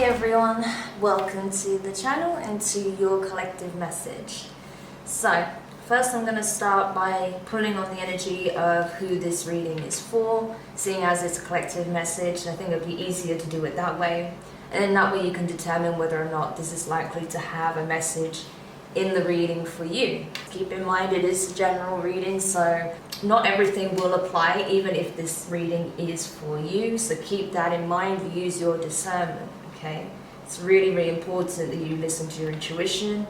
Hey everyone, welcome to the channel and to your collective message. So, first I'm going to start by pulling on the energy of who this reading is for, seeing as it's a collective message. I think it would be easier to do it that way, and then that way you can determine whether or not this is likely to have a message in the reading for you. Keep in mind it is a general reading, so not everything will apply even if this reading is for you, so keep that in mind. Use your discernment, okay? It's really important that you listen to your intuition.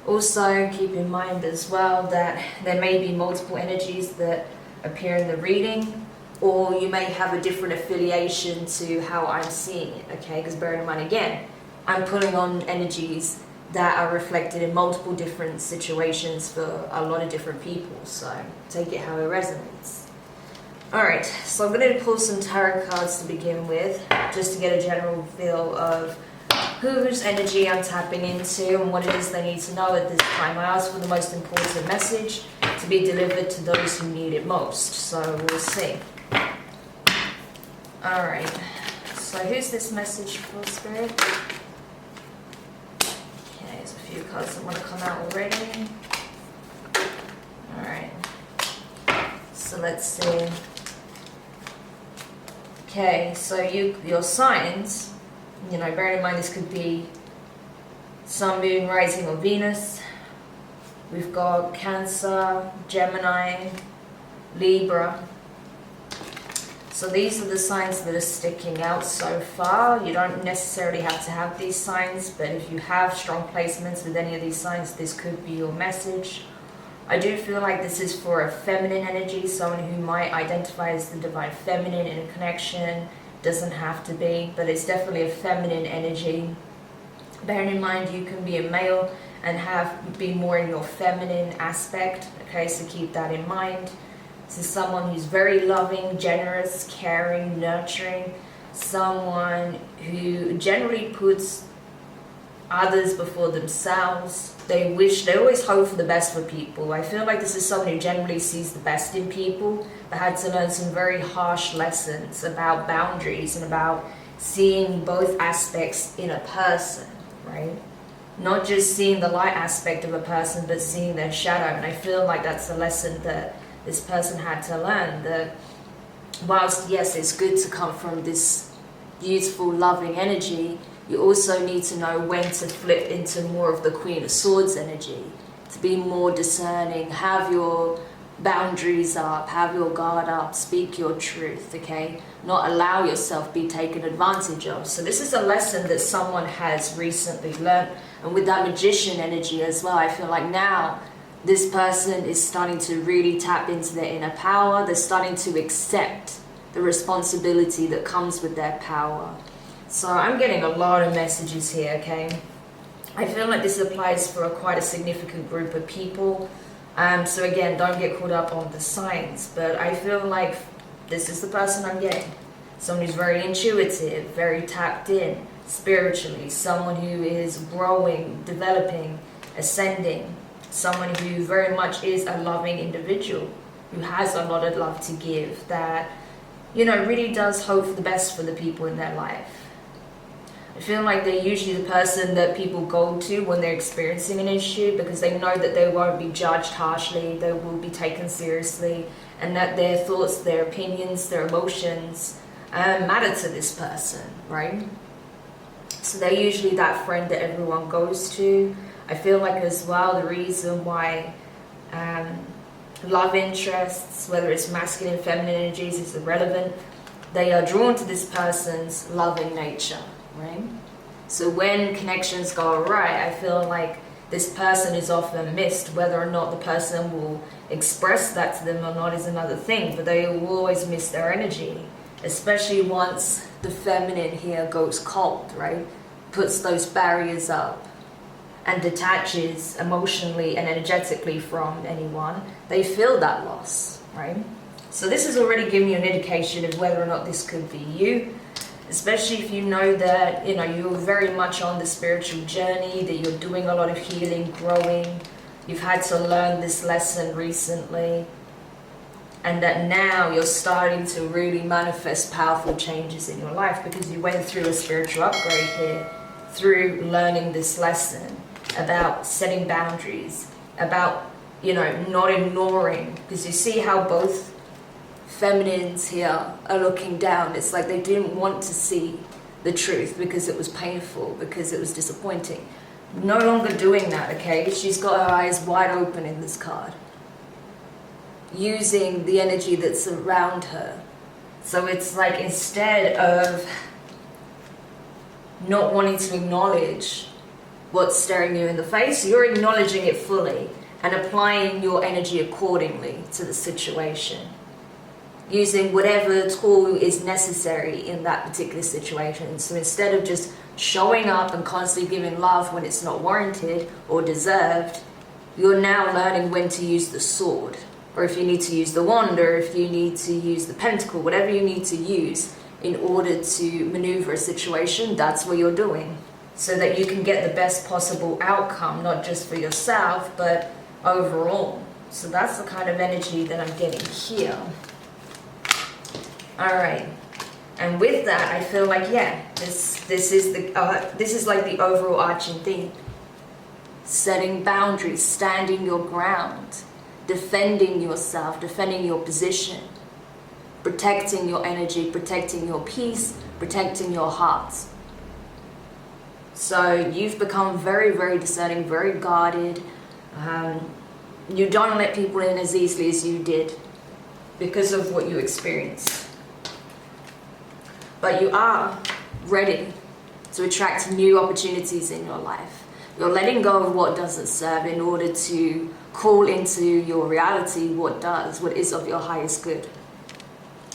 Also keep in mind as well that there may be multiple energies that appear in the reading, or you may have a different affiliation to how I'm seeing it, okay? Because bear in mind again, I'm pulling on energies that are reflected in multiple different situations for a lot of different people, so take it how it resonates. Alright, so I'm going to pull some tarot cards to begin with, just to get a general feel of whose energy I'm tapping into and what it is they need to know at this time. I asked for the most important message to be delivered to those who need it most, so we'll see. Alright, so who's this message for, Spirit? There's a few cards that want to come out already. Alright. So let's see. Okay, so your signs, bear in mind this could be Sun, Moon, Rising, or Venus. We've got Cancer, Gemini, Libra. So these are the signs that are sticking out so far. You don't necessarily have to have these signs, but if you have strong placements with any of these signs, this could be your message. I do feel like this is for a feminine energy, someone who might identify as the divine feminine in a connection. Doesn't have to be, but it's definitely a feminine energy. Bearing in mind you can be a male and be more in your feminine aspect, okay, so keep that in mind. This is someone who's very loving, generous, caring, nurturing, someone who generally puts others before themselves. They always hope for the best for people. I feel like this is someone who generally sees the best in people, but had to learn some very harsh lessons about boundaries and about seeing both aspects in a person, right? Not just seeing the light aspect of a person, but seeing their shadow. And I feel like that's a lesson that this person had to learn, that whilst yes, it's good to come from this beautiful, loving energy, you also need to know when to flip into more of the Queen of Swords energy, to be more discerning, have your boundaries up, have your guard up, speak your truth, okay? Not allow yourself be taken advantage of. So this is a lesson that someone has recently learned, and with that Magician energy as well, I feel like now this person is starting to really tap into their inner power. They're starting to accept the responsibility that comes with their power. So I'm getting a lot of messages here, okay? I feel like this applies for quite a significant group of people. So again, don't get caught up on the signs, but I feel like this is the person I'm getting. Someone who's very intuitive, very tapped in spiritually, someone who is growing, developing, ascending. Someone who very much is a loving individual, who has a lot of love to give, that, really does hope for the best for the people in their life. I feel like they're usually the person that people go to when they're experiencing an issue, because they know that they won't be judged harshly, they will be taken seriously, and that their thoughts, their opinions, their emotions matter to this person, right? So they're usually that friend that everyone goes to. I feel like as well the reason why love interests, whether it's masculine and feminine energies, is irrelevant. They are drawn to this person's loving nature, right? So when connections go awry, I feel like this person is often missed. Whether or not the person will express that to them or not is another thing, but they will always miss their energy, especially once the feminine here goes cold, right? Puts those barriers up and detaches emotionally and energetically from anyone. They feel that loss, right? So this is already giving you an indication of whether or not this could be you, especially if you know that, you're very much on the spiritual journey, that you're doing a lot of healing, growing. You've had to learn this lesson recently. And that now you're starting to really manifest powerful changes in your life because you went through a spiritual upgrade here through learning this lesson about setting boundaries, about, you know, not ignoring, because you see how both feminines here are looking down. It's like they didn't want to see the truth because it was painful, because it was disappointing. No longer doing that, okay? She's got her eyes wide open in this card, using the energy that's around her. So it's like, instead of not wanting to acknowledge what's staring you in the face, you're acknowledging it fully and applying your energy accordingly to the situation, using whatever tool is necessary in that particular situation. So instead of just showing up and constantly giving love when it's not warranted or deserved, you're now learning when to use the sword, or if you need to use the wand, or if you need to use the pentacle, whatever you need to use in order to maneuver a situation, that's what you're doing, so that you can get the best possible outcome, not just for yourself, but overall. So that's the kind of energy that I'm getting here. All right, and with that, I feel like, yeah, this is like the overarching theme: setting boundaries, standing your ground, defending yourself, defending your position, protecting your energy, protecting your peace, protecting your heart. So you've become very, very discerning, very guarded. You don't let people in as easily as you did because of what you experienced. But you are ready to attract new opportunities in your life. You're letting go of what doesn't serve in order to call into your reality what does, what is of your highest good.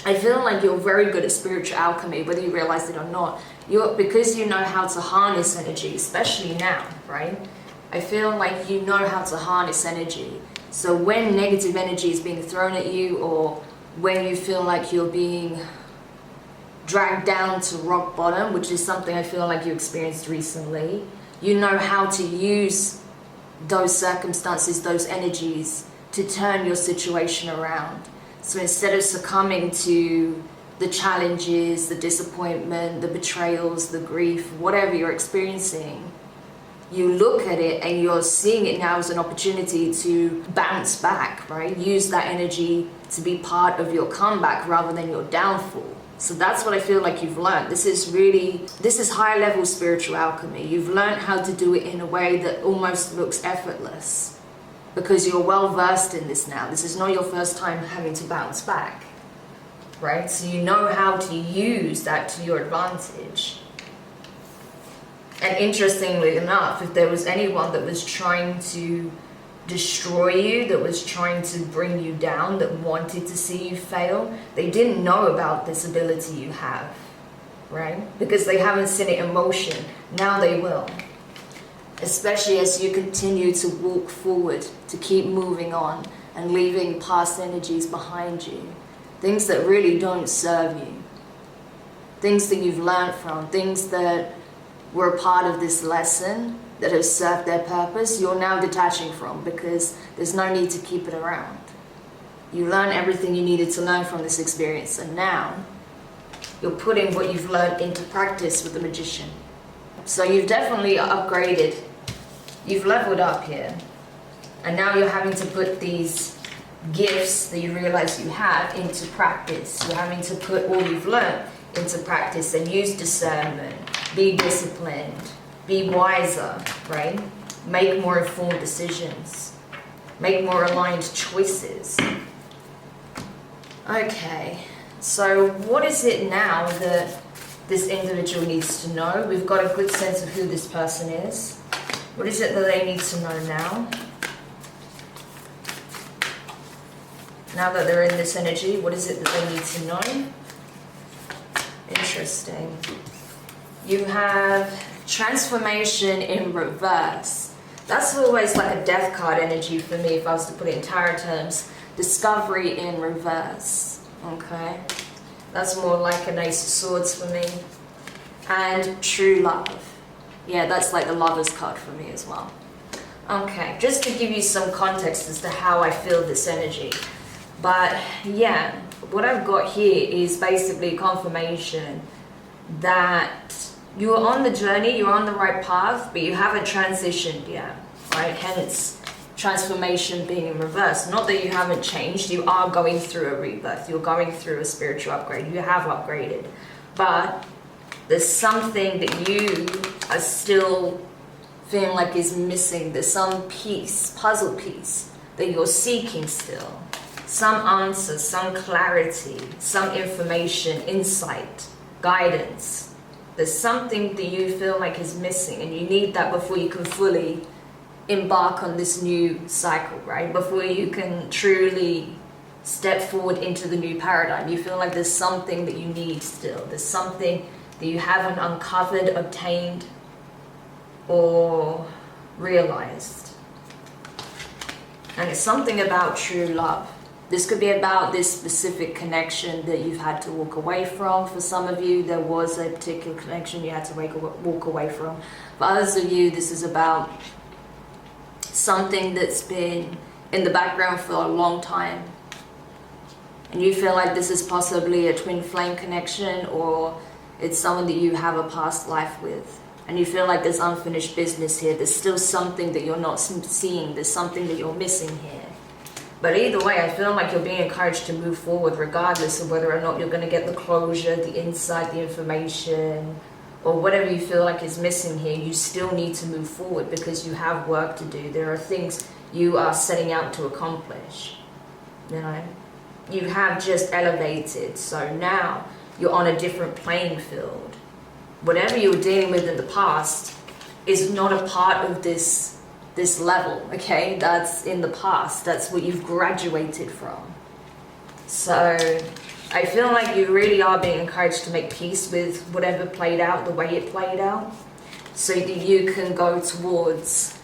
I feel like you're very good at spiritual alchemy, whether you realize it or not. Because you know how to harness energy, especially now, right? I feel like you know how to harness energy. So when negative energy is being thrown at you, or when you feel like you're being dragged down to rock bottom, which is something I feel like you experienced recently, you know how to use those circumstances, those energies, to turn your situation around. So instead of succumbing to the challenges, the disappointment, the betrayals, the grief, whatever you're experiencing, you look at it and you're seeing it now as an opportunity to bounce back, right? Use that energy to be part of your comeback rather than your downfall. So that's what I feel like you've learned. This is high level spiritual alchemy. You've learned how to do it in a way that almost looks effortless, because you're well versed in this now. This is not your first time having to bounce back, right? So you know how to use that to your advantage. And interestingly enough, if there was anyone that was trying to destroy you, that was trying to bring you down, that wanted to see you fail, they didn't know about this ability you have, right? Because they haven't seen it in motion. Now they will. Especially as you continue to walk forward, to keep moving on and leaving past energies behind you. Things that really don't serve you. Things that you've learned from, things that were a part of this lesson that have served their purpose, you're now detaching from, because there's no need to keep it around. You learned everything you needed to learn from this experience, and now you're putting what you've learned into practice with the magician. So you've definitely upgraded. You've leveled up here. And now you're having to put these gifts that you realize you have into practice. You're having to put all you've learned into practice and use discernment, be disciplined, be wiser, right? Make more informed decisions. Make more aligned choices. Okay, so what is it now that this individual needs to know? We've got a good sense of who this person is. What is it that they need to know now? Now that they're in this energy, what is it that they need to know? Interesting. You have transformation in reverse. That's always like a death card energy for me, if I was to put it in tarot terms. Discovery in reverse. Okay. That's more like an Ace of Swords for me. And true love. Yeah, that's like the Lover's card for me as well. Okay, just to give you some context as to how I feel this energy. But yeah, what I've got here is basically confirmation that you're on the journey, you're on the right path, but you haven't transitioned yet, right? Hence, transformation being in reverse. Not that you haven't changed, you are going through a rebirth, you're going through a spiritual upgrade, you have upgraded, but there's something that you are still feeling like is missing. There's some piece, puzzle piece, that you're seeking still. Some answer, some clarity, some information, insight, guidance. There's something that you feel like is missing, and you need that before you can fully embark on this new cycle, right? Before you can truly step forward into the new paradigm. You feel like there's something that you need still. There's something that you haven't uncovered, obtained, or realized. And it's something about true love. This could be about this specific connection that you've had to walk away from. For some of you, there was a particular connection you had to walk away from. For others of you, this is about something that's been in the background for a long time. And you feel like this is possibly a twin flame connection, or it's someone that you have a past life with. And you feel like there's unfinished business here. There's still something that you're not seeing. There's something that you're missing here. But either way, I feel like you're being encouraged to move forward regardless of whether or not you're going to get the closure, the insight, the information, or whatever you feel like is missing here. You still need to move forward because you have work to do. There are things you are setting out to accomplish. You know, you have just elevated. So now you're on a different playing field. Whatever you were dealing with in the past is not a part of this level, okay? That's in the past. That's what you've graduated from. So I feel like you really are being encouraged to make peace with whatever played out, the way it played out, so that you can go towards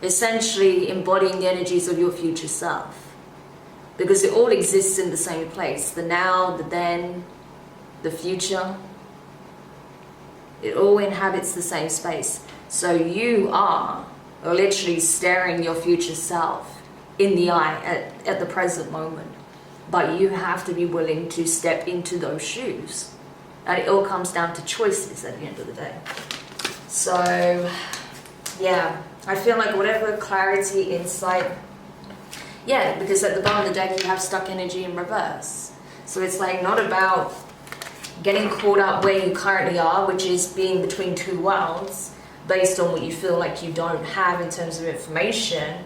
essentially embodying the energies of your future self. Because it all exists in the same place. The now, the then, the future. It all inhabits the same space. So you are literally staring your future self in the eye at the present moment. But you have to be willing to step into those shoes. And it all comes down to choices at the end of the day. So, yeah, I feel like whatever clarity, insight, yeah, because at the bottom of the deck you have stuck energy in reverse. So it's like not about getting caught up where you currently are, which is being between two worlds, based on what you feel like you don't have in terms of information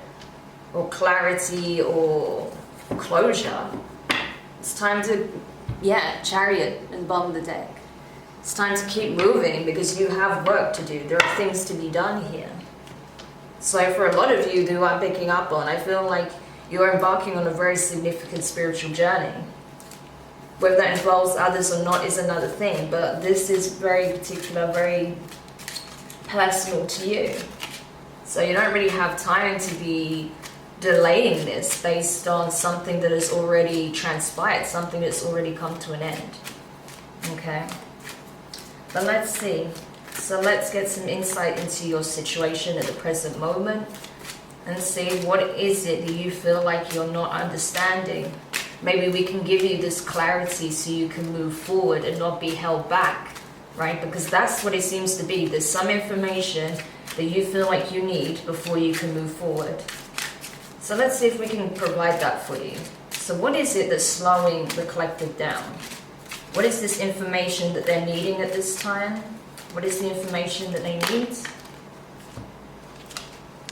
or clarity or closure. It's time to, yeah, Chariot at the bottom of the deck. It's time to keep moving because you have work to do. There are things to be done here. So for a lot of you who I'm picking up on, I feel like you're embarking on a very significant spiritual journey. Whether that involves others or not is another thing, but this is very particular, very personal to you. So you don't really have time to be delaying this based on something that has already transpired, something that's already come to an end. Okay? But let's see. So let's get some insight into your situation at the present moment and see what is it that you feel like you're not understanding. Maybe we can give you this clarity so you can move forward and not be held back, right? Because that's what it seems to be. There's some information that you feel like you need before you can move forward. So let's see if we can provide that for you. So what is it that's slowing the collective down? What is this information that they're needing at this time? What is the information that they need?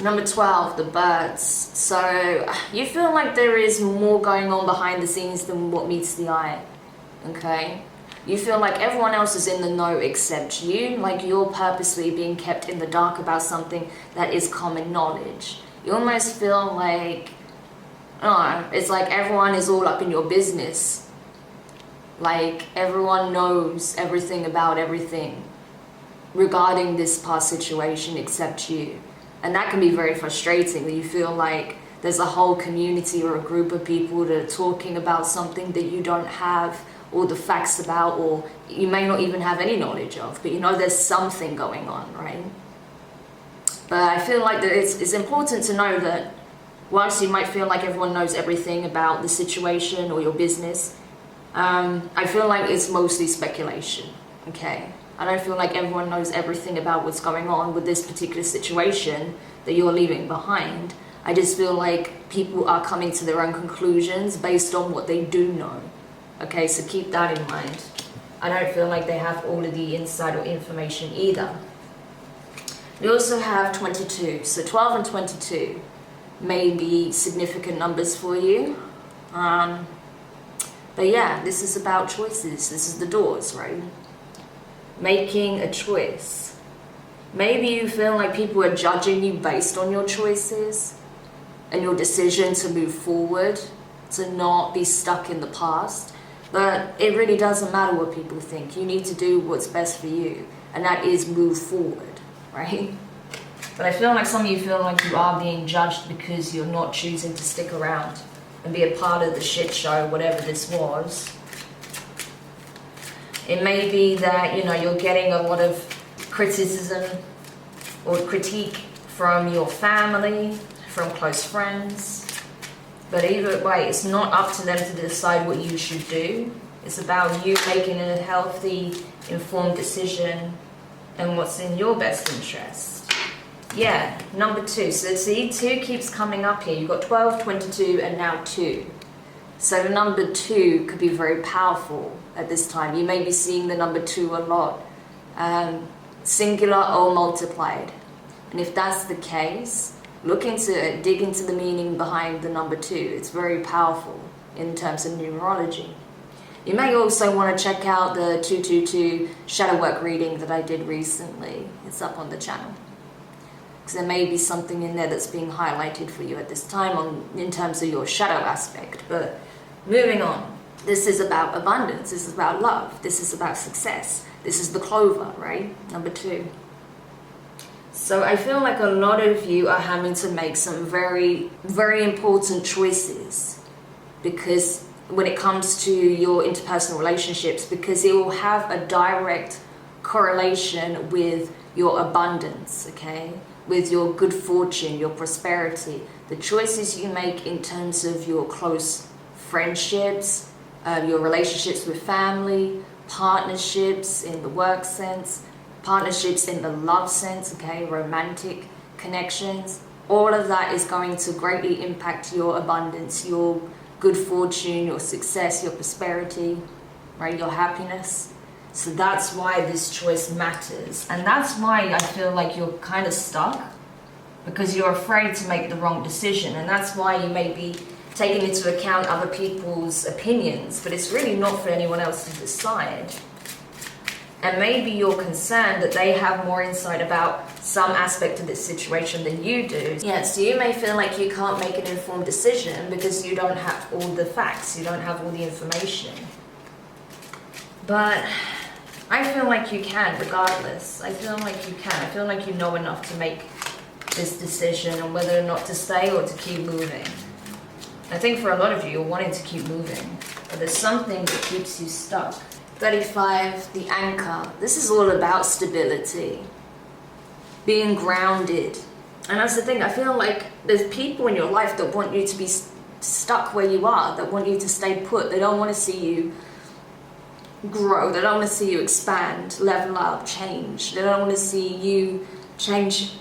Number 12, the birds. So you feel like there is more going on behind the scenes than what meets the eye, okay? You feel like everyone else is in the know except you, like you're purposely being kept in the dark about something that is common knowledge. You almost feel like, it's like everyone is all up in your business. Like everyone knows everything about everything regarding this past situation except you. And that can be very frustrating, that you feel like there's a whole community or a group of people that are talking about something that you don't have all the facts about, or you may not even have any knowledge of, but you know there's something going on, right? But I feel like that it's important to know that whilst you might feel like everyone knows everything about the situation or your business, I feel like it's mostly speculation, okay? I don't feel like everyone knows everything about what's going on with this particular situation that you're leaving behind. I just feel like people are coming to their own conclusions based on what they do know. Okay, so keep that in mind. I don't feel like they have all of the insight or information either. We also have 22. So 12 and 22 may be significant numbers for you. But yeah, this is about choices. This is the doors, right? Making a choice. Maybe you feel like people are judging you based on your choices and your decision to move forward, to not be stuck in the past. But it really doesn't matter what people think. You need to do what's best for you, and that is move forward, right? But I feel like some of you feel like you are being judged because you're not choosing to stick around and be a part of the shit show, whatever this was. It may be that, you know, you're getting a lot of criticism or critique from your family, from close friends. But either way, it's not up to them to decide what you should do. It's about you making a healthy, informed decision and what's in your best interest. Yeah, number 2. So see, 2 keeps coming up here. You've got 12, 22, and now 2. So the number 2 could be very powerful at this time. You may be seeing the number 2 a lot, singular or multiplied. And if that's the case, look into it, dig into the meaning behind the number 2. It's very powerful in terms of numerology. You may also want to check out the 222 shadow work reading that I did recently. It's up on the channel. Because there may be something in there that's being highlighted for you at this time in terms of your shadow aspect. But moving on. This is about abundance. This is about love. This is about success. This is the clover, right? Number 2. So I feel like a lot of you are having to make some very, very important choices, because when it comes to your interpersonal relationships, because it will have a direct correlation with your abundance, okay? With your good fortune, your prosperity, the choices you make in terms of your close friendships, your relationships with family, partnerships in the work sense, partnerships in the love sense, okay, romantic connections. All of that is going to greatly impact your abundance, your good fortune, your success, your prosperity, right, your happiness. So that's why this choice matters. And that's why I feel like you're kind of stuck, because you're afraid to make the wrong decision. And that's why you may be taking into account other people's opinions, but it's really not for anyone else to decide. And maybe you're concerned that they have more insight about some aspect of this situation than you do. Yeah, so you may feel like you can't make an informed decision because you don't have all the facts, you don't have all the information. But I feel like you can, regardless. I feel like you can. I feel like you know enough to make this decision on whether or not to stay or to keep moving. I think for a lot of you, you're wanting to keep moving, but there's something that keeps you stuck. 35, the anchor. This is all about stability, being grounded. And that's the thing, I feel like there's people in your life that want you to be stuck where you are, that want you to stay put. They don't want to see you grow. They don't want to see you expand, level up, change. They don't want to see you change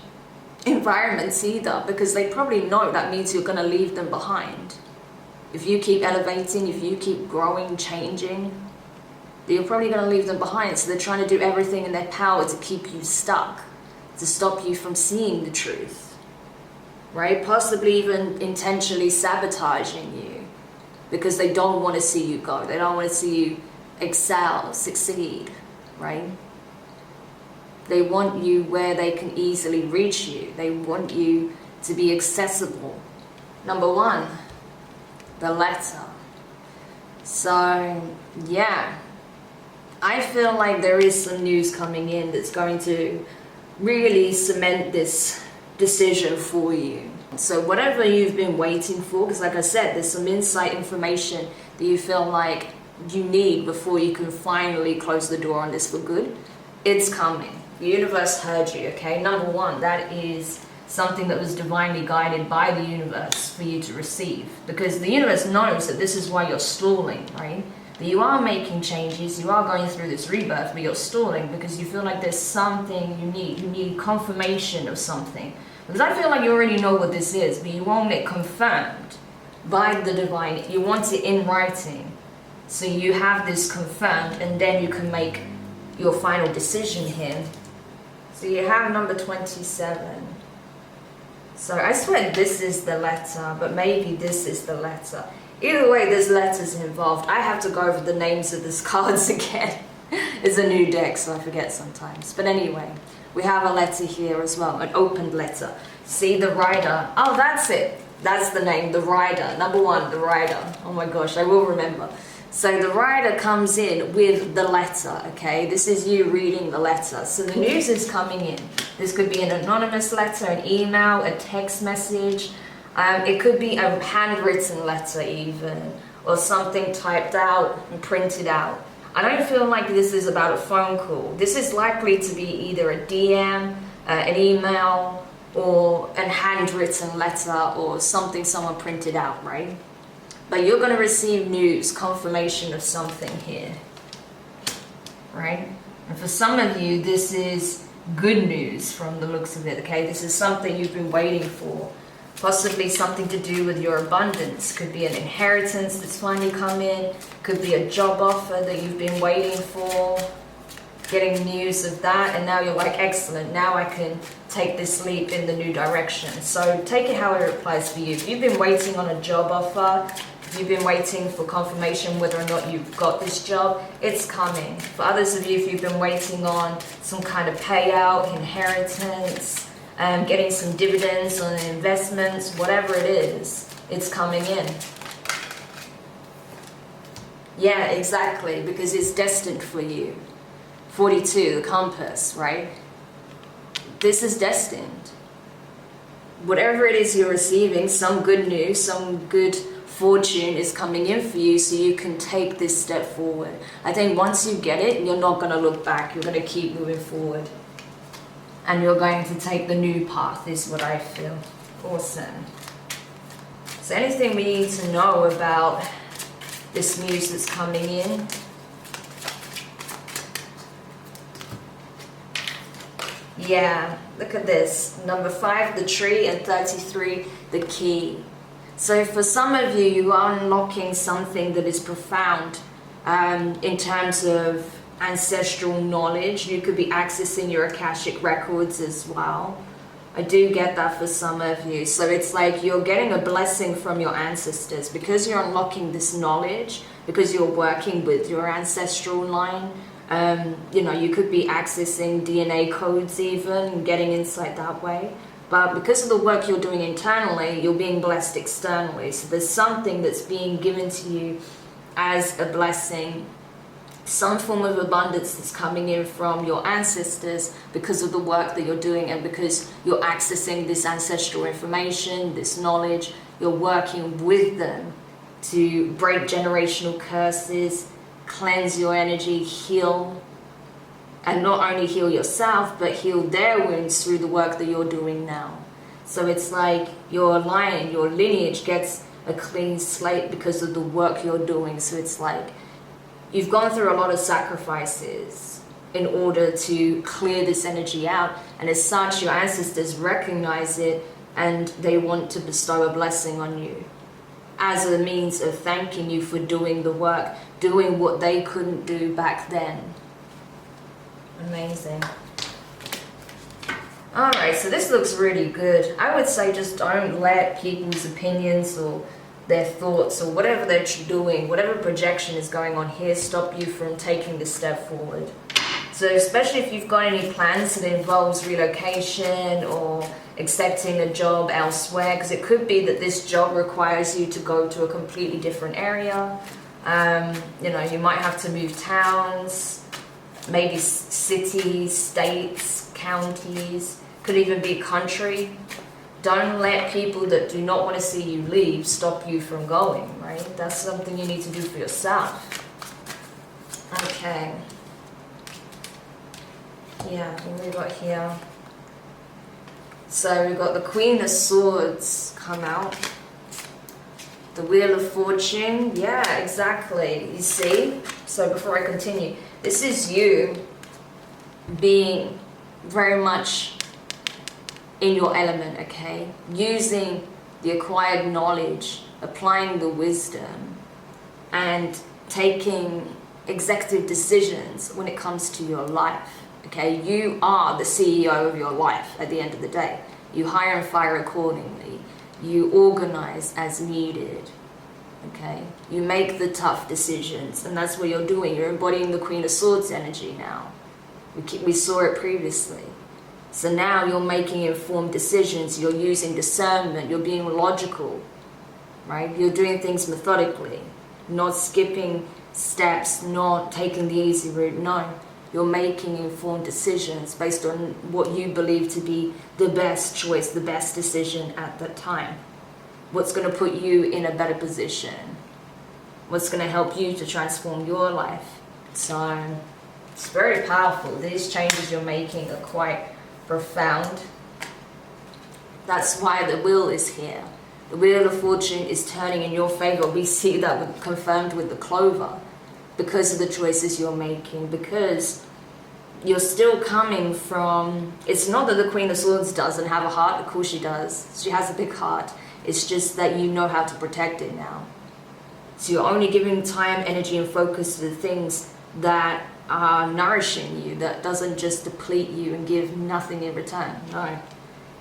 environments either, because they probably know that means you're going to leave them behind. If you keep elevating, if you keep growing, changing, you're probably going to leave them behind. So they're trying to do everything in their power to keep you stuck, to stop you from seeing the truth, right? Possibly even intentionally sabotaging you because they don't want to see you go. They don't want to see you excel, succeed, right? They want you where they can easily reach you. They want you to be accessible. Number 1, the letter. So, yeah. I feel like there is some news coming in that's going to really cement this decision for you. So whatever you've been waiting for, because like I said, there's some insight information that you feel like you need before you can finally close the door on this for good, it's coming. The universe heard you, okay? Number 1, that is something that was divinely guided by the universe for you to receive. Because the universe knows that this is why you're stalling, right? That you are making changes, you are going through this rebirth, but you're stalling because you feel like there's something you need. You need confirmation of something. Because I feel like you already know what this is, but you want it confirmed by the divine. You want it in writing. So you have this confirmed, and then you can make your final decision here. So you have number 27. So I swear this is the letter, but maybe this is the letter. Either way, there's letters involved. I have to go over the names of these cards again. It's a new deck, so I forget sometimes. But anyway, we have a letter here as well, an opened letter. See the rider. Oh, that's it. That's the name, the rider. Number 1, the rider. Oh my gosh, I will remember. So the rider comes in with the letter, okay? This is you reading the letter. So the news is coming in. This could be an anonymous letter, an email, a text message. It could be a handwritten letter even, or something typed out and printed out. I don't feel like this is about a phone call. This is likely to be either a DM, an email, or a handwritten letter, or something someone printed out, right? But you're going to receive news, confirmation of something here, right? And for some of you, this is good news from the looks of it, okay? This is something you've been waiting for. Possibly something to do with your abundance. Could be an inheritance that's finally come in. Could be a job offer that you've been waiting for. Getting news of that, and now you're like, excellent, now I can take this leap in the new direction. So take it however it applies for you. If you've been waiting on a job offer, if you've been waiting for confirmation whether or not you've got this job, it's coming. For others of you, if you've been waiting on some kind of payout, inheritance, getting some dividends on investments, whatever it is, it's coming in. Yeah, exactly, because it's destined for you. 42, the compass, right? This is destined. Whatever it is you're receiving, some good news, some good fortune is coming in for you so you can take this step forward. I think once you get it, you're not going to look back. You're going to keep moving forward. And you're going to take the new path, is what I feel. Awesome. So anything we need to know about this news that's coming in? Yeah, look at this. Number 5, the tree, and 33, the key. So for some of you, you are unlocking something that is profound in terms of ancestral knowledge. You could be accessing your Akashic records as well. I do get that for some of you. So it's like you're getting a blessing from your ancestors because you're unlocking this knowledge, because you're working with your ancestral line. You know, you could be accessing DNA codes even, getting insight that way. But because of the work you're doing internally, you're being blessed externally. So there's something that's being given to you as a blessing, some form of abundance that's coming in from your ancestors because of the work that you're doing and because you're accessing this ancestral information, this knowledge. You're working with them to break generational curses, cleanse your energy, heal, and not only heal yourself, but heal their wounds through the work that you're doing now. So it's like your line, your lineage gets a clean slate because of the work you're doing. So it's like you've gone through a lot of sacrifices in order to clear this energy out, and as such, your ancestors recognize it and they want to bestow a blessing on you as a means of thanking you for doing the work, doing what they couldn't do back then. Amazing. Alright, so this looks really good. I would say just don't let people's opinions or their thoughts or whatever they're doing, whatever projection is going on here, stop you from taking this step forward. So especially if you've got any plans that involves relocation or accepting a job elsewhere, because it could be that this job requires you to go to a completely different area. You know, you might have to move towns, maybe cities, states, counties, could even be country. Don't let people that do not want to see you leave stop you from going, right? That's something you need to do for yourself. Okay. Yeah, what we got here? So we've got the Queen of Swords come out. The Wheel of Fortune. Yeah, exactly. You see? So before I continue, this is you being very much in your element, okay? Using the acquired knowledge, applying the wisdom, and taking executive decisions when it comes to your life, okay? You are the CEO of your life at the end of the day. You hire and fire accordingly. You organize as needed, okay? You make the tough decisions, and that's what you're doing. You're embodying the Queen of Swords energy now. We saw it previously. So now you're making informed decisions, you're using discernment, you're being logical, right? You're doing things methodically, not skipping steps, not taking the easy route. No, you're making informed decisions based on what you believe to be the best choice, the best decision at that time. What's going to put you in a better position? What's going to help you to transform your life? So it's very powerful. These changes you're making are quite profound. That's why the wheel is here. The Wheel of Fortune is turning in your favor. We see that confirmed with the clover because of the choices you're making, because you're still coming from, it's not that the Queen of Swords doesn't have a heart, of course she does. She has a big heart. It's just that you know how to protect it now. So you're only giving time, energy, and focus to the things that are nourishing you, that doesn't just deplete you and give nothing in return. No,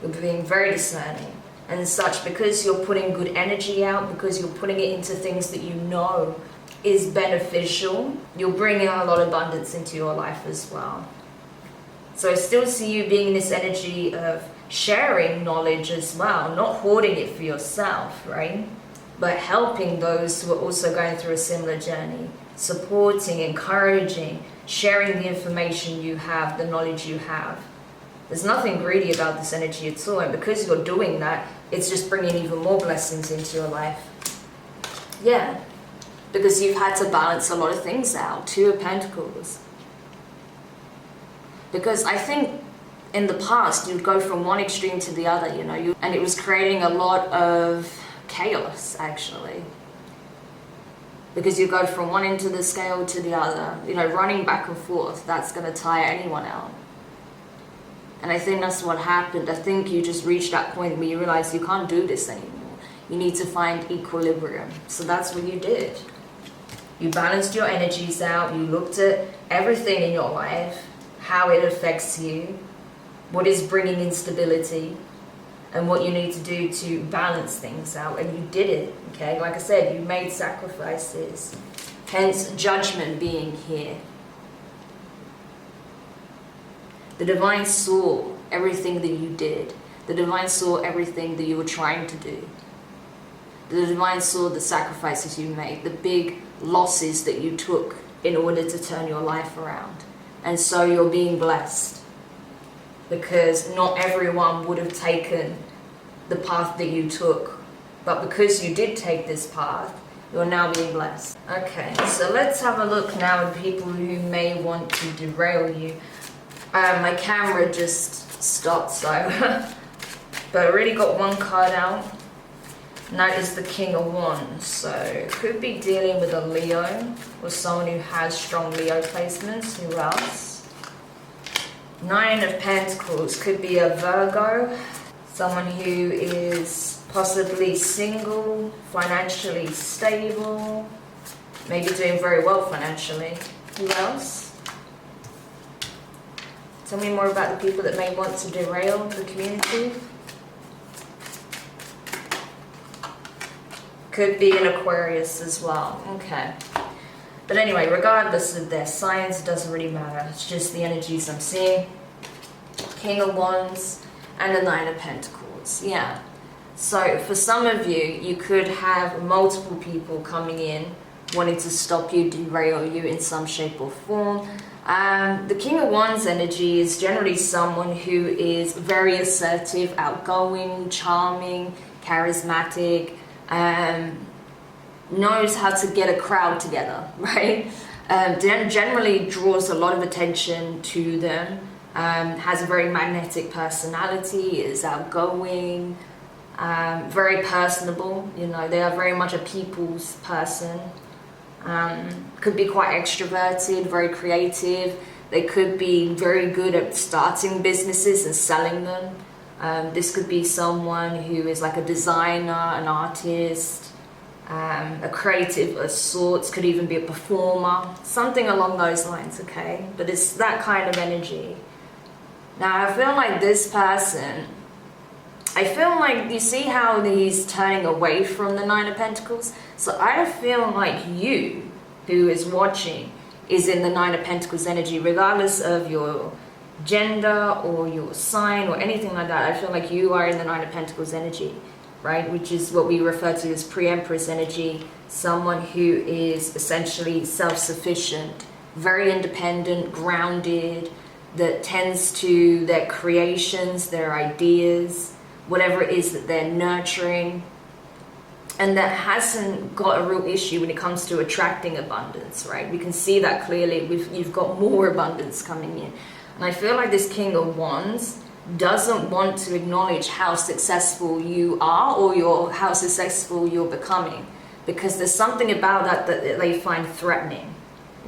you're being very discerning and such, because you're putting good energy out, because you're putting it into things that you know is beneficial. You're bringing a lot of abundance into your life as well. So I still see you being in this energy of sharing knowledge as well, not hoarding it for yourself, right? But helping those who are also going through a similar journey, supporting, encouraging, sharing the information you have, the knowledge you have. There's nothing greedy about this energy at all, and because you're doing that, it's just bringing even more blessings into your life. Yeah, because you've had to balance a lot of things out. Two of Pentacles. Because I think in the past, you'd go from one extreme to the other, you know, and it was creating a lot of chaos, actually. Because you go from one end of the scale to the other, you know, running back and forth, that's going to tire anyone out. And I think that's what happened. I think you just reached that point where you realize you can't do this anymore. You need to find equilibrium. So that's what you did. You balanced your energies out. You looked at everything in your life, how it affects you, what is bringing instability, and what you need to do to balance things out. And you did it, okay? Like I said, you made sacrifices. Hence, judgment being here. The Divine saw everything that you did. The Divine saw everything that you were trying to do. The Divine saw the sacrifices you made, the big losses that you took in order to turn your life around. And so you're being blessed, because not everyone would have taken the path that you took. But because you did take this path, you're now being blessed. Okay, so let's have a look now at people who may want to derail you. My camera just stopped, so but I already got one card out, and that is the King of Wands. So could be dealing with a Leo or someone who has strong Leo placements. Who else? Nine of Pentacles could be a Virgo, someone who is possibly single, financially stable, maybe doing very well financially. Who else? Tell me more about the people that may want to derail the community. Could be an Aquarius as well. Okay. But anyway, regardless of their signs, it doesn't really matter. It's just the energies I'm seeing. King of Wands and the Nine of Pentacles. Yeah. So for some of you, you could have multiple people coming in wanting to stop you, derail you in some shape or form. The King of Wands energy is generally someone who is very assertive, outgoing, charming, charismatic, knows how to get a crowd together, right? Generally draws a lot of attention to them. has a very magnetic personality, is outgoing, very personable. You know, they are very much a people's person. Could be quite extroverted, very creative. They could be very good at starting businesses and selling them. This could be someone who is like a designer, an artist, a creative of sorts, could even be a performer, something along those lines, okay? But it's that kind of energy. Now, I feel like this person, I feel like, you see how he's turning away from the Nine of Pentacles? So I feel like you, who is watching, is in the Nine of Pentacles energy, regardless of your gender or your sign or anything like that. I feel like you are in the Nine of Pentacles energy, right? Which is what we refer to as pre-Empress energy. Someone who is essentially self-sufficient, very independent, grounded, that tends to their creations, their ideas, whatever it is that they're nurturing, and that hasn't got a real issue when it comes to attracting abundance, right? We can see that clearly. You've got more abundance coming in. And I feel like this King of Wands doesn't want to acknowledge how successful you are, or how successful you're becoming, because there's something about that they find threatening,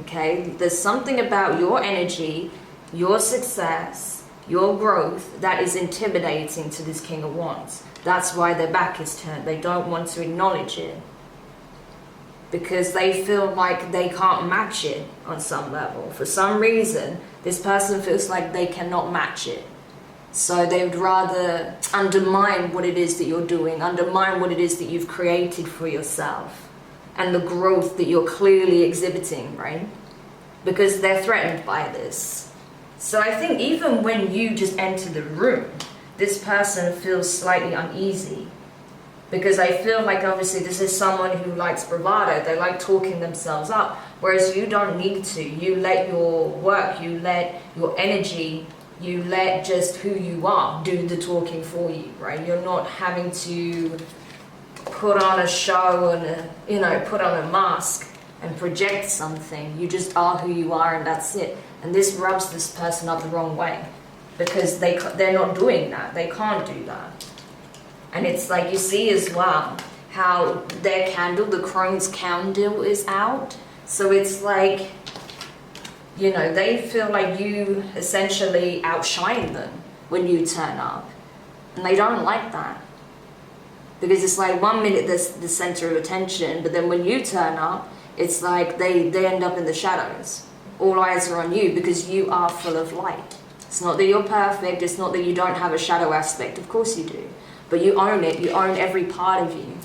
okay? There's something about your energy, your success, your growth that is intimidating to this King of Wands. That's why their back is turned. They don't want to acknowledge it because they feel like they can't match it on some level. For some reason, this person feels like they cannot match it. So they would rather undermine what it is that you're doing, undermine what it is that you've created for yourself and the growth that you're clearly exhibiting, right? Because they're threatened by this. So I think even when you just enter the room, this person feels slightly uneasy, because I feel like obviously this is someone who likes bravado. They like talking themselves up, whereas you don't need to. You let your work, you let your energy, you let just who you are do the talking for you, right? You're not having to put on a show and put on a mask and project something. You just are who you are, and that's it. And this rubs this person up the wrong way, because they're not doing that. They can't do that. And it's like, you see as well how their candle, the crone's candle, is out. So it's like, you know, they feel like you essentially outshine them when you turn up. And they don't like that. Because it's like 1 minute there's the center of attention, but then when you turn up, it's like they end up in the shadows. All eyes are on you because you are full of light. It's not that you're perfect, it's not that you don't have a shadow aspect, of course you do. But you own it, you own every part of you.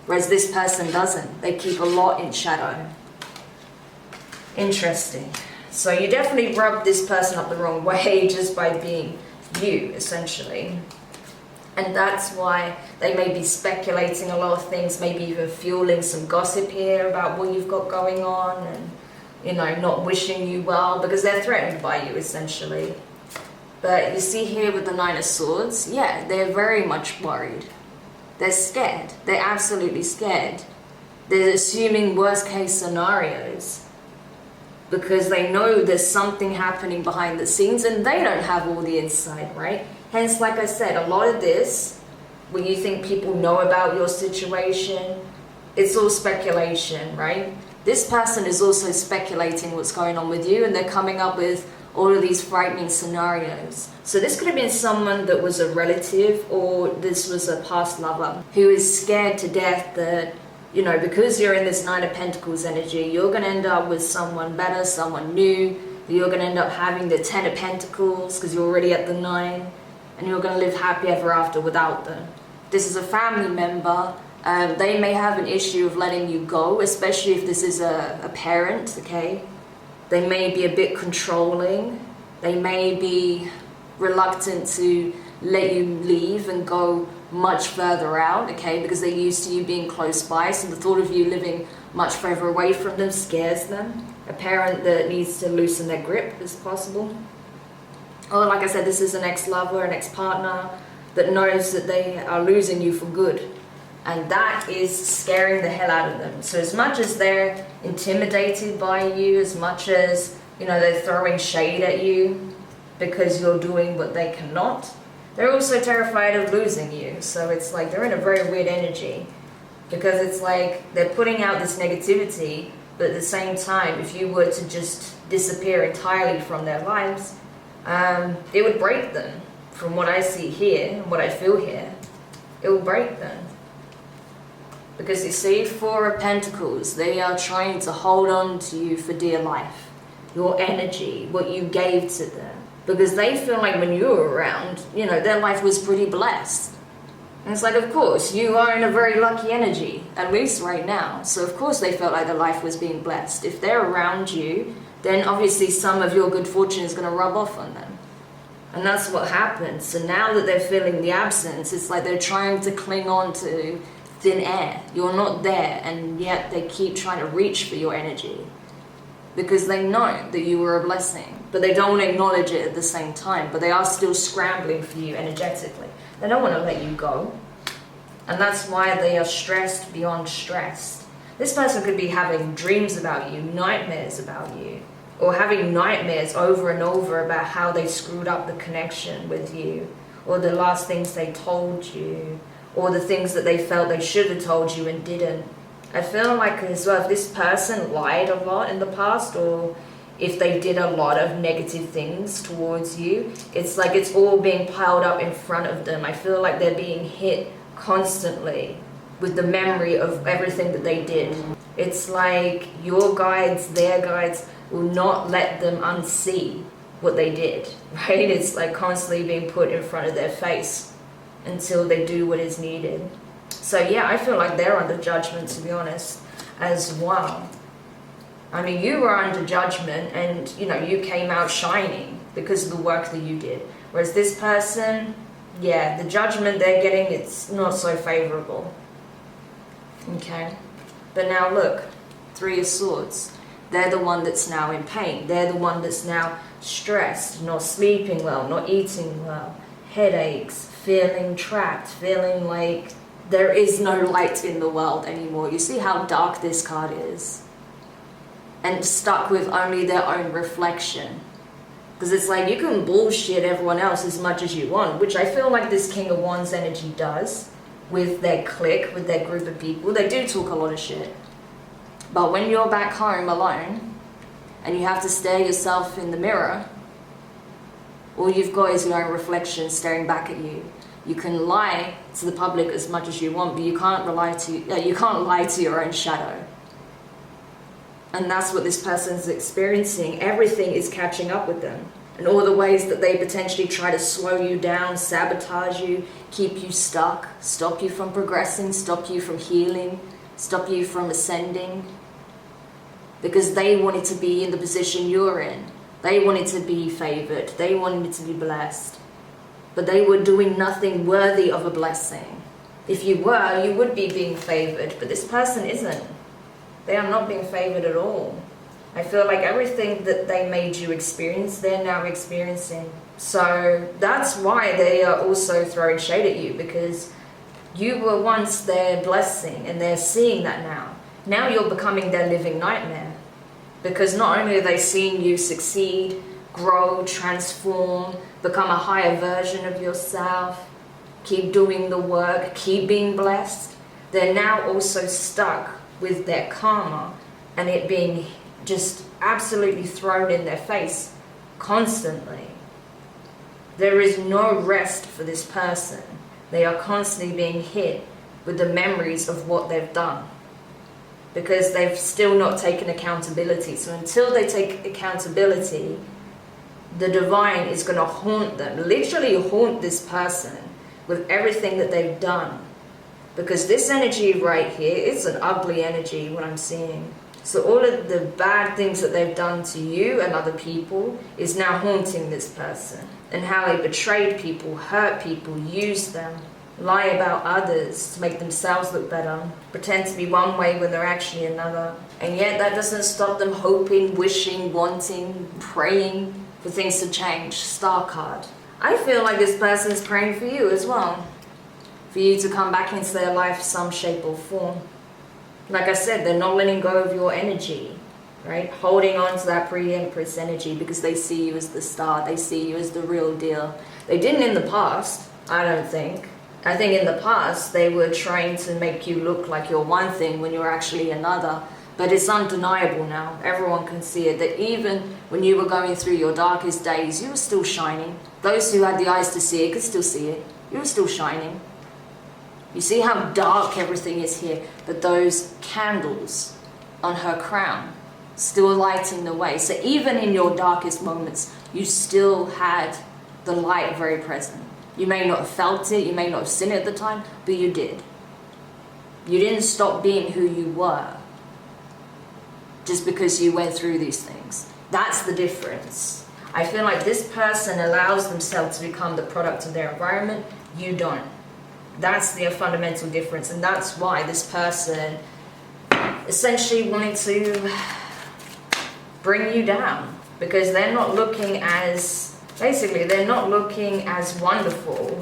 Whereas this person doesn't, they keep a lot in shadow. Interesting. So you definitely rub this person up the wrong way just by being you, essentially. And that's why they may be speculating a lot of things, maybe even fueling some gossip here about what you've got going on, and, you know, not wishing you well, because they're threatened by you, essentially. But you see here with the Nine of Swords, yeah, they're very much worried. They're scared. They're absolutely scared. They're assuming worst case scenarios because they know there's something happening behind the scenes and they don't have all the insight, right? Hence, like I said, a lot of this, when you think people know about your situation, it's all speculation, right? This person is also speculating what's going on with you, and they're coming up with all of these frightening scenarios. So this could have been someone that was a relative, or this was a past lover who is scared to death that, you know, because you're in this Nine of Pentacles energy, you're going to end up with someone better, someone new. You're going to end up having the Ten of Pentacles because you're already at the 9, and you're going to live happy ever after without them. This is a family member. They may have an issue of letting you go, especially if this is a parent, okay? They may be a bit controlling. They may be reluctant to let you leave and go much further out, okay? Because they're used to you being close by, so the thought of you living much further away from them scares them. A parent that needs to loosen their grip is possible. Or like I said, this is an ex-lover, an ex-partner that knows that they are losing you for good. And that is scaring the hell out of them. So as much as they're intimidated by you, as much as, you know, they're throwing shade at you, because you're doing what they cannot. They're also terrified of losing you. So it's like they're in a very weird energy, because it's like they're putting out this negativity, but at the same time, if you were to just disappear entirely from their lives, it would break them. From what I see here and what I feel here, it will break them. Because you see, Four of Pentacles, they are trying to hold on to you for dear life. Your energy, what you gave to them. Because they feel like when you were around, you know, their life was pretty blessed. And it's like, of course, you are in a very lucky energy, at least right now. So of course they felt like their life was being blessed. If they're around you, then obviously some of your good fortune is going to rub off on them. And that's what happens. So now that they're feeling the absence, it's like they're trying to cling on to thin air. You're not there, and yet they keep trying to reach for your energy. Because they know that you were a blessing, but they don't want to acknowledge it at the same time. But they are still scrambling for you energetically. They don't want to let you go. And that's why they are stressed beyond stress. This person could be having dreams about you, nightmares about you, or having nightmares over and over about how they screwed up the connection with you, or the last things they told you, or the things that they felt they should have told you and didn't. I feel like as well, if this person lied a lot in the past, or if they did a lot of negative things towards you, it's like it's all being piled up in front of them. I feel like they're being hit constantly with the memory of everything that they did. It's like your guides, their guides, will not let them unsee what they did, right? It's like constantly being put in front of their face until they do what is needed. So yeah, I feel like they're under judgment, to be honest, as well. I mean, you were under judgment and, you know, you came out shining because of the work that you did. Whereas this person, yeah, the judgment they're getting, it's not so favorable. Okay? But now look, Three of Swords. They're the one that's now in pain. They're the one that's now stressed, not sleeping well, not eating well, headaches, feeling trapped, feeling like there is no light in the world anymore. You see how dark this card is? And stuck with only their own reflection. Because it's like you can bullshit everyone else as much as you want, which I feel like this King of Wands energy does with their clique, with their group of people. They do talk a lot of shit. But when you're back home alone and you have to stare yourself in the mirror, all you've got is your own reflection staring back at you. You can lie to the public as much as you want, but you can't lie to your own shadow. And that's what this person's experiencing. Everything is catching up with them. And all the ways that they potentially try to slow you down, sabotage you, keep you stuck, stop you from progressing, stop you from healing, stop you from ascending. Because they wanted to be in the position you're in. They wanted to be favored. They wanted to be blessed. But they were doing nothing worthy of a blessing. If you were, you would be being favored. But this person isn't. They are not being favored at all. I feel like everything that they made you experience, they're now experiencing. So that's why they are also throwing shade at you, because you were once their blessing and they're seeing that now. Now you're becoming their living nightmare. Because not only are they seeing you succeed, grow, transform, become a higher version of yourself, keep doing the work, keep being blessed, they're now also stuck with their karma and it being just absolutely thrown in their face constantly. There is no rest for this person. They are constantly being hit with the memories of what they've done, because they've still not taken accountability. So until they take accountability, the divine is going to haunt them, literally haunt this person with everything that they've done. Because this energy right here is an ugly energy, what I'm seeing. So all of the bad things that they've done to you and other people is now haunting this person. And how they betrayed people, hurt people, used them, lie about others to make themselves look better, pretend to be one way when they're actually another. And yet that doesn't stop them hoping, wishing, wanting, praying for things to change. Star card. I feel like this person's praying for you as well. For you to come back into their life some shape or form. Like I said, they're not letting go of your energy. right? Holding on to that pre-empress energy because they see you as the star, they see you as the real deal. They didn't in the past, I don't think. I think in the past they were trying to make you look like you're one thing when you're actually another. But it's undeniable now. Everyone can see it, that even when you were going through your darkest days, you were still shining. Those who had the eyes to see it could still see it. You were still shining. You see how dark everything is here, but those candles on her crown still lighting the way. So even in your darkest moments, you still had the light very present. You may not have felt it, you may not have seen it at the time, but you did. You didn't stop being who you were just because you went through these things. That's the difference. I feel like this person allows themselves to become the product of their environment. You don't. That's the fundamental difference, and that's why this person essentially wanted to bring you down, because they're not looking as, basically, they're not looking as wonderful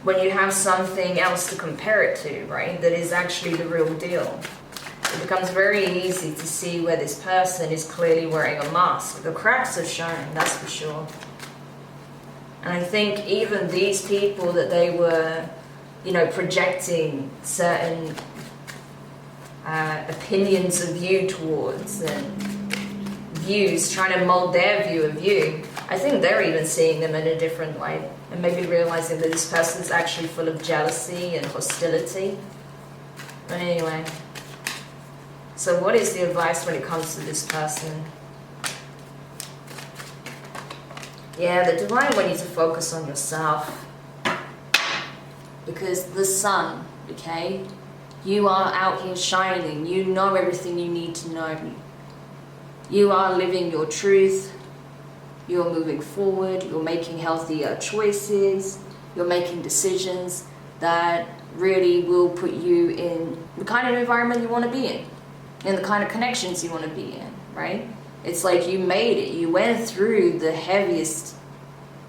when you have something else to compare it to, right? That is actually the real deal. It becomes very easy to see where this person is clearly wearing a mask. The cracks are showing, that's for sure. And I think even these people that they were, you know, projecting certain opinions of you towards, and views, trying to mold their view of you, I think they're even seeing them in a different light, and maybe realizing that this person's actually full of jealousy and hostility. But anyway, so what is the advice when it comes to this person? Yeah, the divine want you to focus on yourself, because the sun, okay, you are out here shining. You know everything you need to know. You are living your truth. You're moving forward. You're making healthier choices. You're making decisions that really will put you in the kind of environment you want to be in the kind of connections you want to be in, right? It's like you made it. You went through the heaviest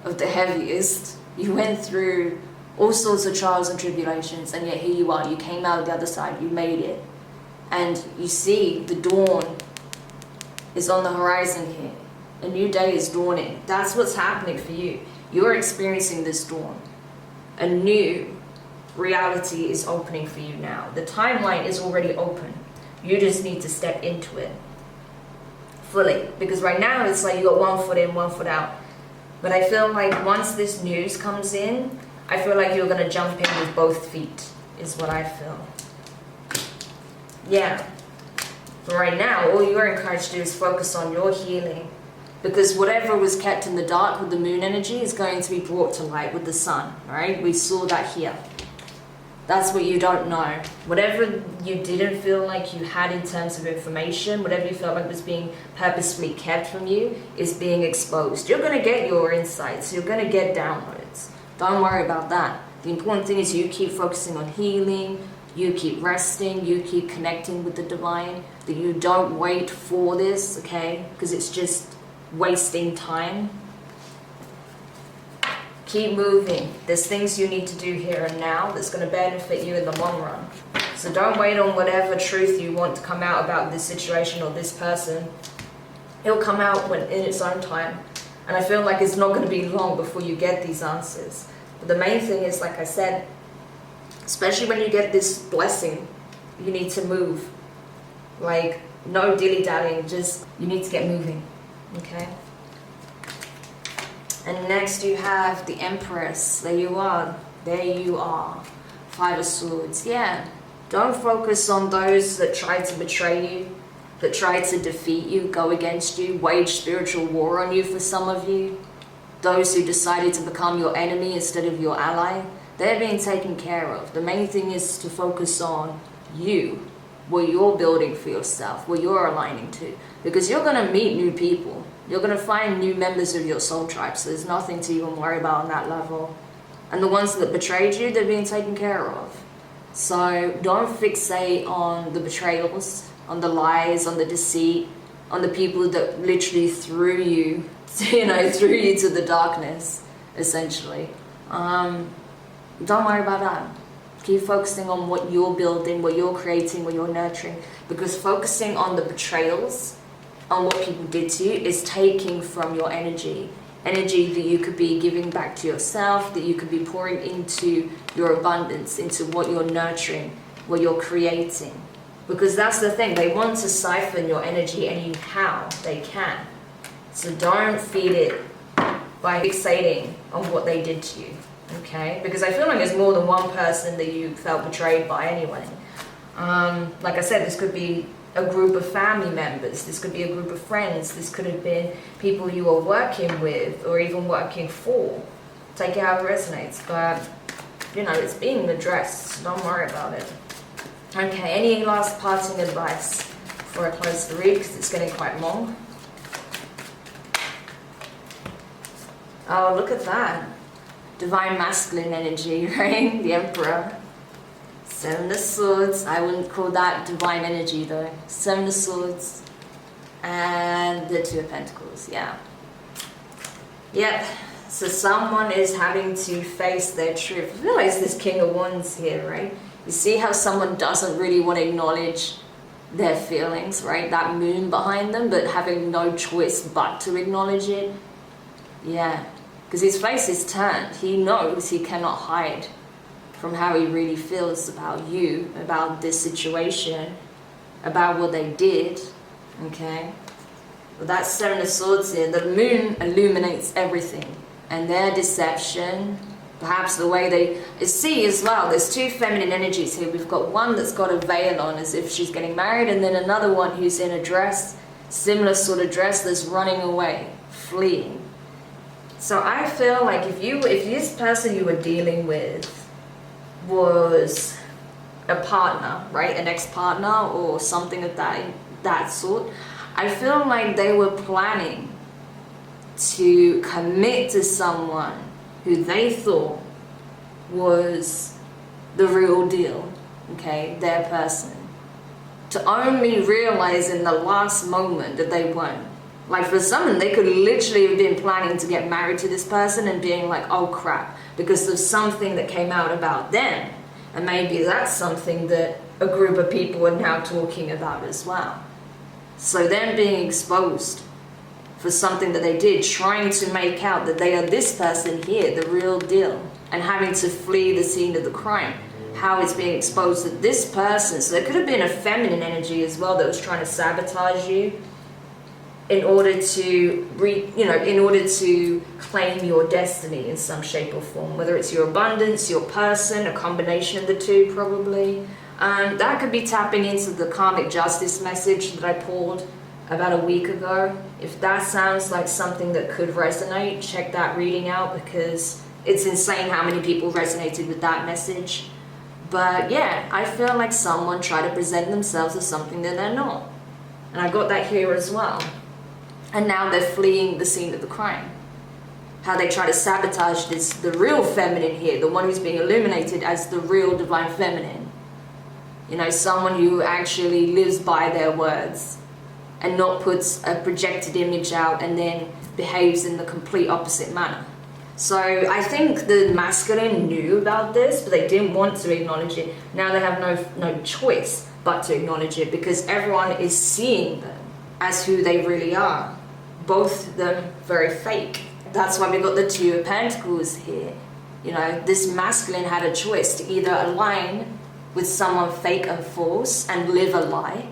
of the heaviest. You went through all sorts of trials and tribulations, and yet here you are. You came out the other side. You made it. And you see the dawn is on the horizon here. A new day is dawning. That's what's happening for you. You're experiencing this dawn. A new reality is opening for you now. The timeline is already open. You just need to step into it fully. Because right now it's like you got 1 foot in, 1 foot out. But I feel like once this news comes in, I feel like you're going to jump in with both feet, is what I feel. Yeah. But right now, all you're encouraged to do is focus on your healing. Because whatever was kept in the dark with the moon energy is going to be brought to light with the sun, right? We saw that here. That's what you don't know. Whatever you didn't feel like you had in terms of information, whatever you felt like was being purposefully kept from you, is being exposed. You're going to get your insights. You're going to get downloads. Don't worry about that. The important thing is you keep focusing on healing, you keep resting, you keep connecting with the divine, that you don't wait for this, okay? Because it's just wasting time. Keep moving. There's things you need to do here and now that's going to benefit you in the long run. So don't wait on whatever truth you want to come out about this situation or this person. It'll come out in its own time. And I feel like it's not going to be long before you get these answers. But the main thing is, like I said, especially when you get this blessing, you need to move. Like, no dilly-dallying, just, you need to get moving, okay? And next you have the Empress. There you are. There you are. 5 of Swords. Yeah. Don't focus on those that try to betray you, that try to defeat you, go against you, wage spiritual war on you for some of you. Those who decided to become your enemy instead of your ally. They're being taken care of. The main thing is to focus on you, what you're building for yourself, what you're aligning to. Because you're going to meet new people. You're going to find new members of your soul tribe, so there's nothing to even worry about on that level. And the ones that betrayed you, they're being taken care of. So don't fixate on the betrayals, on the lies, on the deceit, on the people that literally threw you, threw you to the darkness, essentially. Don't worry about that. Keep focusing on what you're building, what you're creating, what you're nurturing. Because focusing on the betrayals, on what people did to you, is taking from your energy. Energy that you could be giving back to yourself, that you could be pouring into your abundance, into what you're nurturing, what you're creating. Because that's the thing, they want to siphon your energy anyhow they can. So don't feed it by fixating on what they did to you, okay? Because I feel like there's more than one person that you felt betrayed by anyway. Like I said, this could be a group of family members, this could be a group of friends, this could have been people you were working with or even working for. Take it how it resonates, but you know, it's being addressed, so don't worry about it. Okay, any last parting advice before I close the read, because it's getting quite long? Oh, look at that. Divine masculine energy, right? The Emperor. Seven of Swords. I wouldn't call that divine energy though. Seven of Swords. And the Two of Pentacles, yeah. Yep. So someone is having to face their truth. I realize this King of Wands here, right? You see how someone doesn't really want to acknowledge their feelings, right? That moon behind them, but having no choice but to acknowledge it. Yeah, because his face is turned. He knows he cannot hide from how he really feels about you, about this situation, about what they did, okay? But that's Seven of Swords here. The moon illuminates everything. And their deception, perhaps the way they see as well, there's two feminine energies here. We've got one that's got a veil on as if she's getting married, and then another one who's in a dress, similar sort of dress, that's running away, fleeing. So I feel like if this person you were dealing with was a partner, right, an ex-partner or something of that sort, I feel like they were planning to commit to someone who they thought was the real deal, okay, their person, to only realize in the last moment that they weren't. Like for someone, they could literally have been planning to get married to this person and being like, oh crap, because of something that came out about them. And maybe that's something that a group of people are now talking about as well. So them being exposed for something that they did, trying to make out that they are this person here, the real deal, and having to flee the scene of the crime. How it's being exposed that this person, so there could have been a feminine energy as well that was trying to sabotage you in order to claim your destiny in some shape or form, whether it's your abundance, your person, a combination of the two probably. That could be tapping into the karmic justice message that I pulled about a week ago. If that sounds like something that could resonate, check that reading out, because it's insane how many people resonated with that message. But yeah, I feel like someone tried to present themselves as something that they're not. And I got that here as well. And now they're fleeing the scene of the crime. How they try to sabotage the real feminine here, the one who's being illuminated as the real divine feminine. You know, someone who actually lives by their words and not puts a projected image out and then behaves in the complete opposite manner. So I think the masculine knew about this, but they didn't want to acknowledge it. Now they have no choice but to acknowledge it, because everyone is seeing them as who they really are. Both of them very fake. That's why we got the Two of Pentacles here. You know, this masculine had a choice to either align with someone fake and false and live a lie,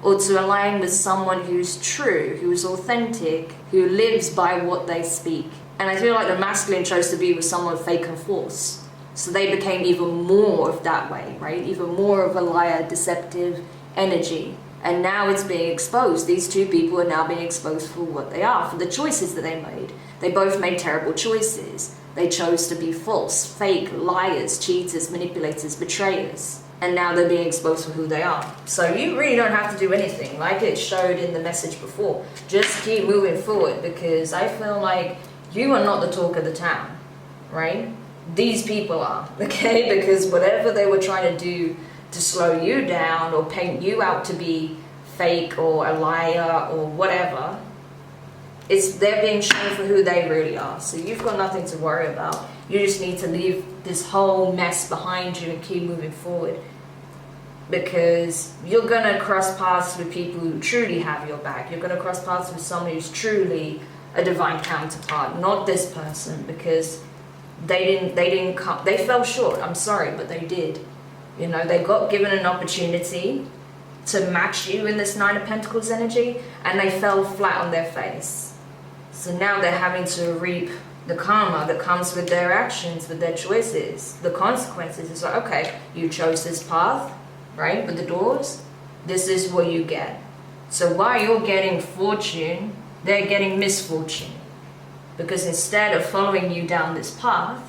or to align with someone who's true, who's authentic, who lives by what they speak. And I feel like the masculine chose to be with someone fake and false. So they became even more of that way, right? Even more of a liar, deceptive energy. And now it's being exposed. These two people are now being exposed for what they are, for the choices that they made. They both made terrible choices. They chose to be false, fake, liars, cheaters, manipulators, betrayers. And now they're being exposed for who they are. So you really don't have to do anything, like it showed in the message before. Just keep moving forward, because I feel like you are not the talk of the town, right? These people are, okay? Because whatever they were trying to do to slow you down or paint you out to be fake or a liar or whatever, they're being shown for who they really are. So you've got nothing to worry about. You just need to leave this whole mess behind you and keep moving forward. Because you're going to cross paths with people who truly have your back. You're going to cross paths with someone who's truly a divine counterpart, not this person, because they fell short. I'm sorry, but they did. You know, they got given an opportunity to match you in this Nine of Pentacles energy, and they fell flat on their face. So now they're having to reap the karma that comes with their actions, with their choices, the consequences. It's like, okay, you chose this path, right, with the doors, this is what you get. So while you're getting fortune, they're getting misfortune. Because instead of following you down this path,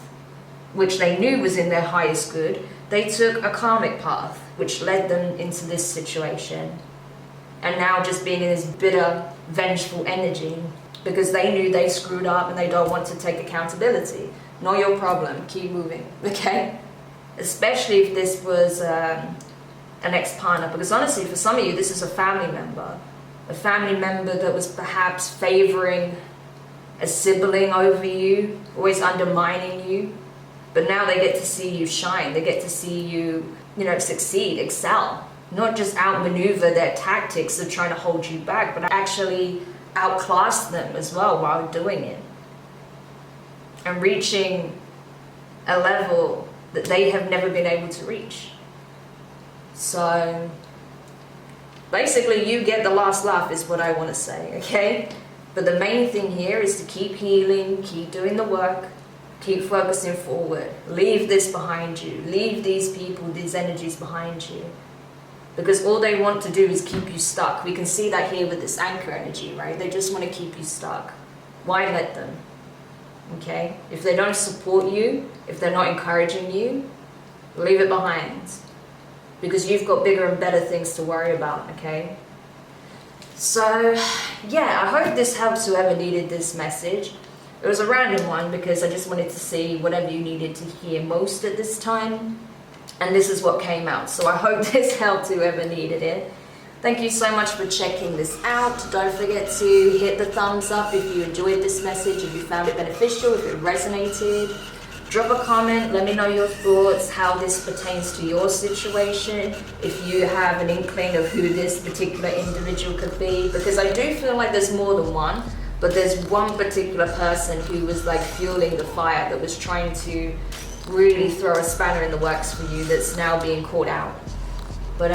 which they knew was in their highest good, they took a karmic path, which led them into this situation. And now just being in this bitter, vengeful energy, because they knew they screwed up and they don't want to take accountability. Not your problem, keep moving, okay? Especially if this was an ex-partner, because honestly, for some of you, this is a family member that was perhaps favoring a sibling over you, always undermining you, but now they get to see you shine. They get to see you, you know, succeed, excel, not just outmaneuver their tactics of trying to hold you back, but actually outclass them as well while doing it, and reaching a level that they have never been able to reach. So basically you get the last laugh is what I want to say, okay? But the main thing here is to keep healing, keep doing the work, keep focusing forward. Leave this behind you. Leave these people, these energies behind you. Because all they want to do is keep you stuck. We can see that here with this anchor energy, right? They just want to keep you stuck. Why let them? Okay? If they don't support you, if they're not encouraging you, leave it behind. Because you've got bigger and better things to worry about, okay? So, yeah, I hope this helps whoever needed this message. It was a random one because I just wanted to see whatever you needed to hear most at this time. And this is what came out. So I hope this helped whoever needed it. Thank you so much for checking this out. Don't forget to hit the thumbs up if you enjoyed this message, if you found it beneficial, if it resonated. Drop a comment, let me know your thoughts, how this pertains to your situation, if you have an inkling of who this particular individual could be, because I do feel like there's more than one, but there's one particular person who was like fueling the fire, that was trying to really throw a spanner in the works for you, that's now being caught out. But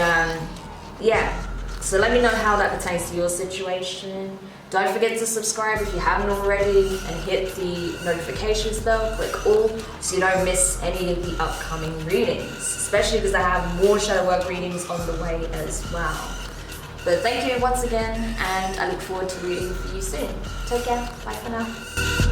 yeah, so let me know how that pertains to your situation. Don't forget to subscribe if you haven't already, and hit the notifications bell, click all, so you don't miss any of the upcoming readings, especially because I have more shadow work readings on the way as well. But thank you once again, and I look forward to reading for you soon. Take care, bye for now.